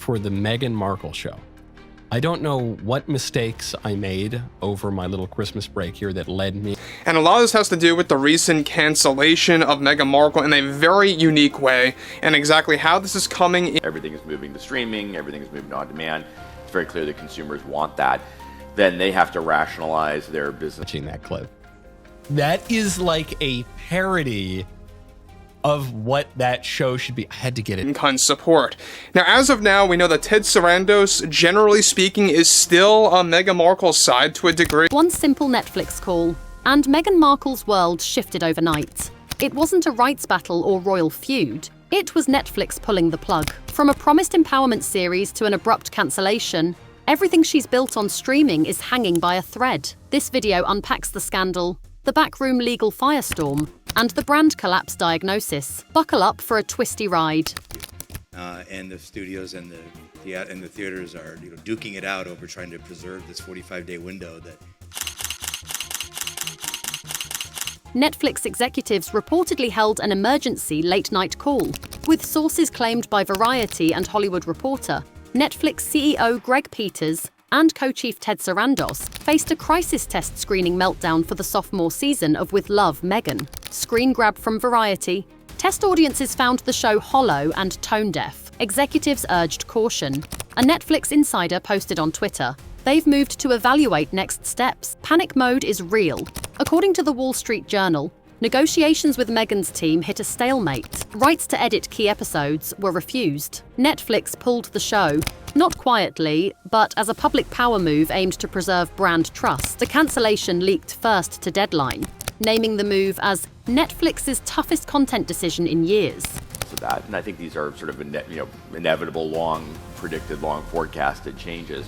for the Meghan Markle show. I don't know what mistakes I made over my little Christmas break here that led me. And a lot of this has to do with the recent cancellation of Meghan Markle in a very unique way, and exactly how this is coming. Everything is moving to streaming, everything is moving on demand. It's very clear that consumers want that. Then they have to rationalize their business. Watching that clip. That is like a parody of what that show should be. I had to get it. Kind support. Now, as of now, we know that Ted Sarandos, generally speaking, is still on Meghan Markle's side to a degree. One simple Netflix call, and Meghan Markle's world shifted overnight. It wasn't a rights battle or royal feud. It was Netflix pulling the plug. From a promised empowerment series to an abrupt cancellation, everything she's built on streaming is hanging by a thread. This video unpacks the scandal, the backroom legal firestorm, and the brand collapse diagnosis. Buckle up for a twisty ride. And the studios and the theaters are duking it out over trying to preserve this 45-day window that Netflix executives reportedly held an emergency late-night call. With sources claimed by Variety and Hollywood Reporter, Netflix CEO Greg Peters and co-chief Ted Sarandos faced a crisis test screening meltdown for the sophomore season of With Love, Meghan. Screen grab from Variety. Test audiences found the show hollow and tone-deaf. Executives urged caution. A Netflix insider posted on Twitter, they've moved to evaluate next steps. Panic mode is real. According to the Wall Street Journal, negotiations with Meghan's team hit a stalemate. Rights to edit key episodes were refused. Netflix pulled the show, not quietly, but as a public power move aimed to preserve brand trust. The cancellation leaked first to Deadline, naming the move as Netflix's toughest content decision in years. So that, and I think these are sort of inevitable, long predicted, long forecasted changes.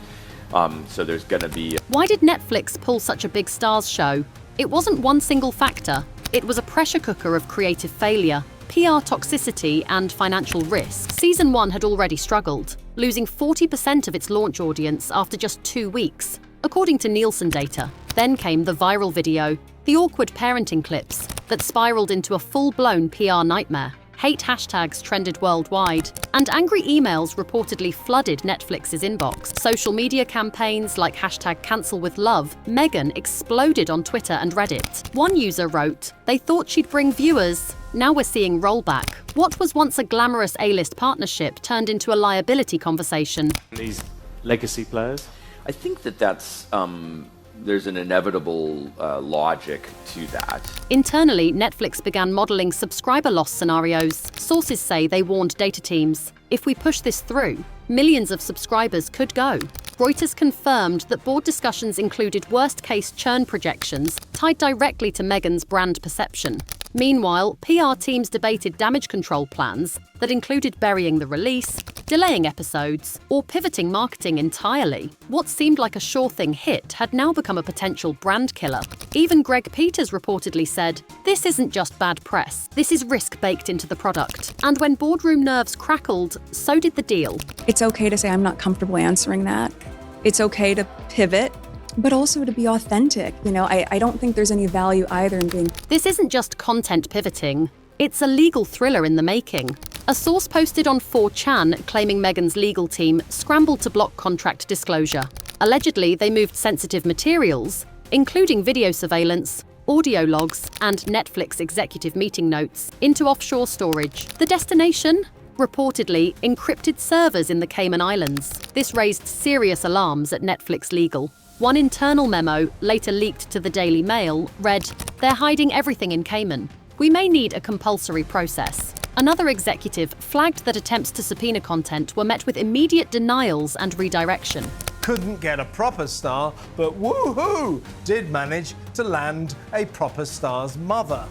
So there's going to be. Why did Netflix pull such a big stars show? It wasn't one single factor. It was a pressure cooker of creative failure, PR toxicity, and financial risk. Season 1 had already struggled, losing 40% of its launch audience after just 2 weeks, according to Nielsen data. Then came the viral video, the awkward parenting clips, that spiraled into a full-blown PR nightmare. Hate hashtags trended worldwide, and angry emails reportedly flooded Netflix's inbox. Social media campaigns like #CancelWithLove, Meghan exploded on Twitter and Reddit. One user wrote, "They thought she'd bring viewers. Now we're seeing rollback." What was once a glamorous A-list partnership turned into a liability conversation. These legacy players? I think that's there's an inevitable logic to that. Internally, Netflix began modeling subscriber loss scenarios. Sources say they warned data teams, if we push this through, millions of subscribers could go. Reuters confirmed that board discussions included worst-case churn projections tied directly to Meghan's brand perception. Meanwhile, PR teams debated damage control plans that included burying the release, delaying episodes, or pivoting marketing entirely. What seemed like a sure-thing hit had now become a potential brand killer. Even Greg Peters reportedly said, "This isn't just bad press, this is risk baked into the product." And when boardroom nerves crackled, so did the deal. It's okay to say I'm not comfortable answering that. It's okay to pivot, but also to be authentic. I don't think there's any value either in being. This isn't just content pivoting, it's a legal thriller in the making. A source posted on 4chan claiming Meghan's legal team scrambled to block contract disclosure. Allegedly, they moved sensitive materials, including video surveillance, audio logs, and Netflix executive meeting notes, into offshore storage. The destination? Reportedly, encrypted servers in the Cayman Islands. This raised serious alarms at Netflix Legal. One internal memo, later leaked to the Daily Mail, read, "They're hiding everything in Cayman. We may need a compulsory process." Another executive flagged that attempts to subpoena content were met with immediate denials and redirection. Couldn't get a proper star, but woohoo! Did manage to land a proper star's mother.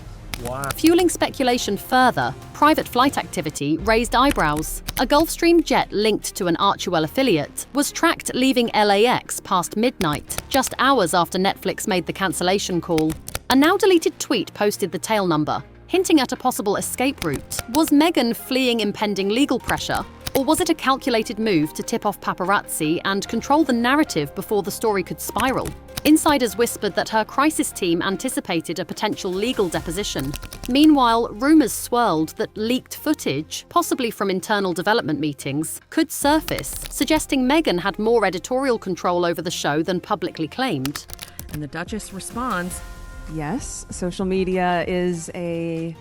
Wow. Fueling speculation further, private flight activity raised eyebrows. A Gulfstream jet linked to an Archewell affiliate was tracked leaving LAX past midnight, just hours after Netflix made the cancellation call. A now-deleted tweet posted the tail number, hinting at a possible escape route. Was Meghan fleeing impending legal pressure? Or was it a calculated move to tip off paparazzi and control the narrative before the story could spiral? Insiders whispered that her crisis team anticipated a potential legal deposition. Meanwhile, rumors swirled that leaked footage, possibly from internal development meetings, could surface, suggesting Meghan had more editorial control over the show than publicly claimed. And the Duchess responds, Yes, social media is a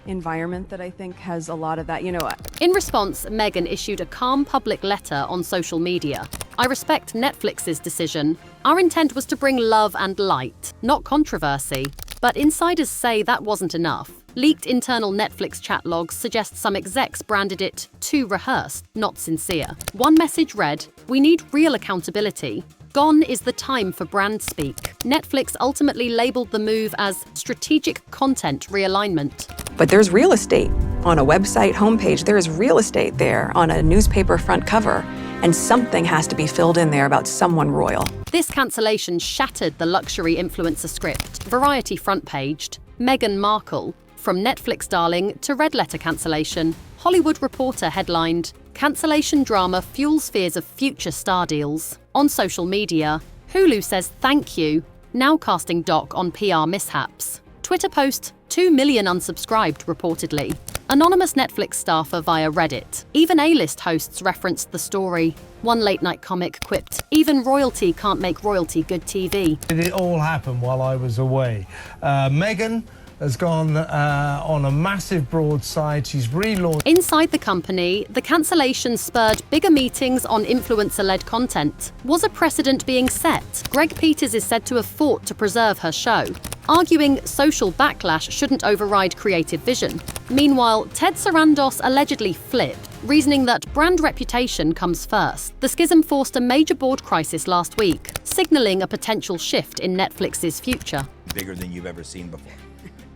environment that I think has a lot of that, In response, Meghan issued a calm public letter on social media. I respect Netflix's decision. Our intent was to bring love and light, not controversy. But insiders say that wasn't enough. Leaked internal Netflix chat logs suggest some execs branded it too rehearsed, not sincere. One message read, "We need real accountability. Gone is the time for brand speak." Netflix ultimately labeled the move as strategic content realignment. But there's real estate on a website homepage. There is real estate there on a newspaper front cover. And something has to be filled in there about someone royal. This cancellation shattered the luxury influencer script. Variety front-paged, Meghan Markle, from Netflix darling to red letter cancellation. Hollywood Reporter headlined, "Cancellation drama fuels fears of future star deals." On social media, Hulu says thank you, now casting doc on PR mishaps. Twitter post, 2 million unsubscribed reportedly. Anonymous Netflix staffer via Reddit. Even A-list hosts referenced the story. One late-night comic quipped, "Even royalty can't make royalty good TV." Did it all happen while I was away? Meghan has gone on a massive broadside. She's relaunched. Inside the company, the cancellation spurred bigger meetings on influencer-led content. Was a precedent being set? Greg Peters is said to have fought to preserve her show, arguing social backlash shouldn't override creative vision. Meanwhile, Ted Sarandos allegedly flipped, reasoning that brand reputation comes first. The schism forced a major board crisis last week, signaling a potential shift in Netflix's future. Bigger than you've ever seen before.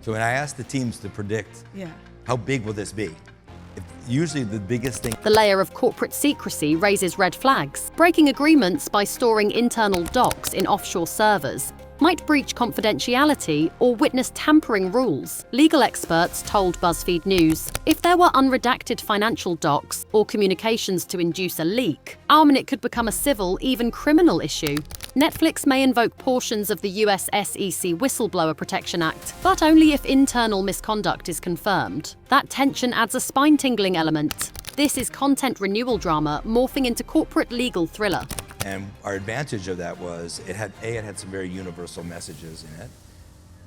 So when I asked the teams to predict, how big will this be? Usually the biggest thing. The layer of corporate secrecy raises red flags. Breaking agreements by storing internal docs in offshore servers might breach confidentiality or witness tampering rules. Legal experts told BuzzFeed News, if there were unredacted financial docs or communications to induce a leak, it could become a civil, even criminal issue. Netflix may invoke portions of the US SEC Whistleblower Protection Act, but only if internal misconduct is confirmed. That tension adds a spine-tingling element. This is content renewal drama morphing into corporate legal thriller. And our advantage of that was it had some very universal messages in it.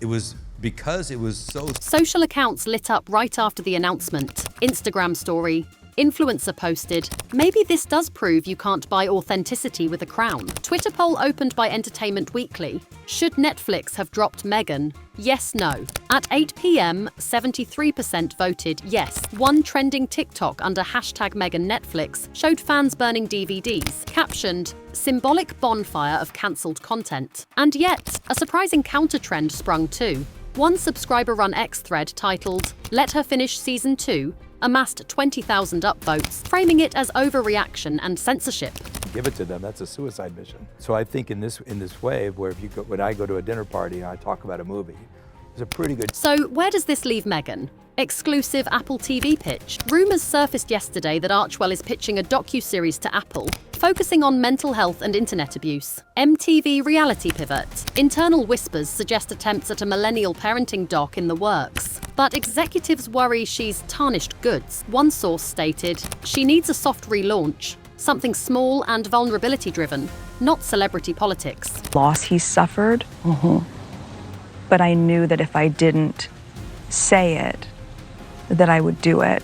It was because it was so... Social accounts lit up right after the announcement. Instagram story. Influencer posted, "Maybe this does prove you can't buy authenticity with a crown." Twitter poll opened by Entertainment Weekly. Should Netflix have dropped Meghan? Yes, no. At 8 p.m, 73% voted yes. One trending TikTok under hashtag Meghan Netflix showed fans burning DVDs, captioned, "Symbolic bonfire of cancelled content." And yet, a surprising counter-trend sprung too. One subscriber-run X thread titled, "Let her finish season 2, amassed 20,000 upvotes, framing it as overreaction and censorship. Give it to them. That's a suicide mission. So I think in this wave, where when I go to a dinner party and I talk about a movie, it's a pretty good. So where does this leave Meghan? Exclusive Apple TV pitch. Rumors surfaced yesterday that Archewell is pitching a docuseries to Apple, focusing on mental health and internet abuse. MTV reality pivot. Internal whispers suggest attempts at a millennial parenting doc in the works. But executives worry she's tarnished goods. One source stated, "She needs a soft relaunch, something small and vulnerability-driven, not celebrity politics." Loss he suffered, but I knew that if I didn't say it, that I would do it,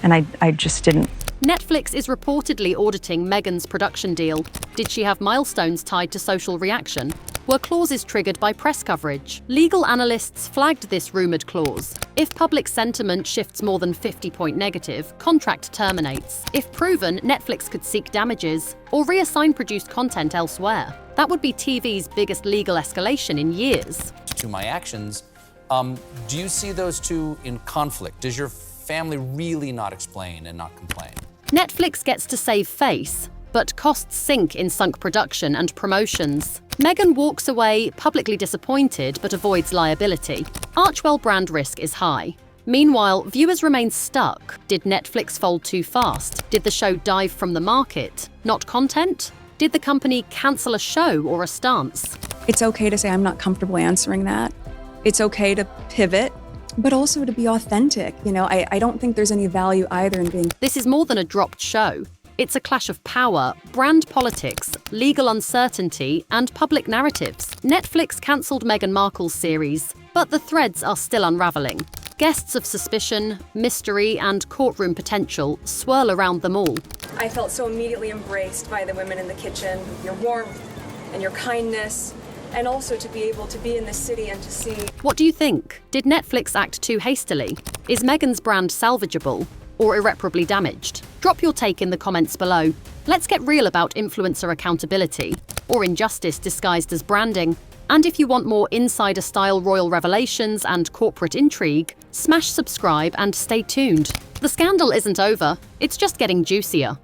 and I just didn't. Netflix is reportedly auditing Meghan's production deal. Did she have milestones tied to social reaction? Were clauses triggered by press coverage? Legal analysts flagged this rumored clause. If public sentiment shifts more than 50-point negative, contract terminates. If proven, Netflix could seek damages or reassign produced content elsewhere. That would be TV's biggest legal escalation in years. To my actions, do you see those two in conflict? Does your family really not explain and not complain? Netflix gets to save face, but costs sink in sunk production and promotions. Meghan walks away publicly disappointed but avoids liability. Archewell brand risk is high. Meanwhile, viewers remain stuck. Did Netflix fold too fast? Did the show dive from the market? Not content? Did the company cancel a show or a stance? It's okay to say I'm not comfortable answering that. It's okay to pivot, but also to be authentic. You know, I don't think there's any value either in being. This is more than a dropped show. It's a clash of power, brand politics, legal uncertainty, and public narratives. Netflix cancelled Meghan Markle's series, but the threads are still unraveling. Guests of suspicion, mystery, and courtroom potential swirl around them all. I felt so immediately embraced by the women in the kitchen, your warmth and your kindness, and also to be able to be in this city and to see. What do you think? Did Netflix act too hastily? Is Meghan's brand salvageable or irreparably damaged? Drop your take in the comments below. Let's get real about influencer accountability or injustice disguised as branding. And if you want more insider-style royal revelations and corporate intrigue, smash subscribe and stay tuned. The scandal isn't over, it's just getting juicier.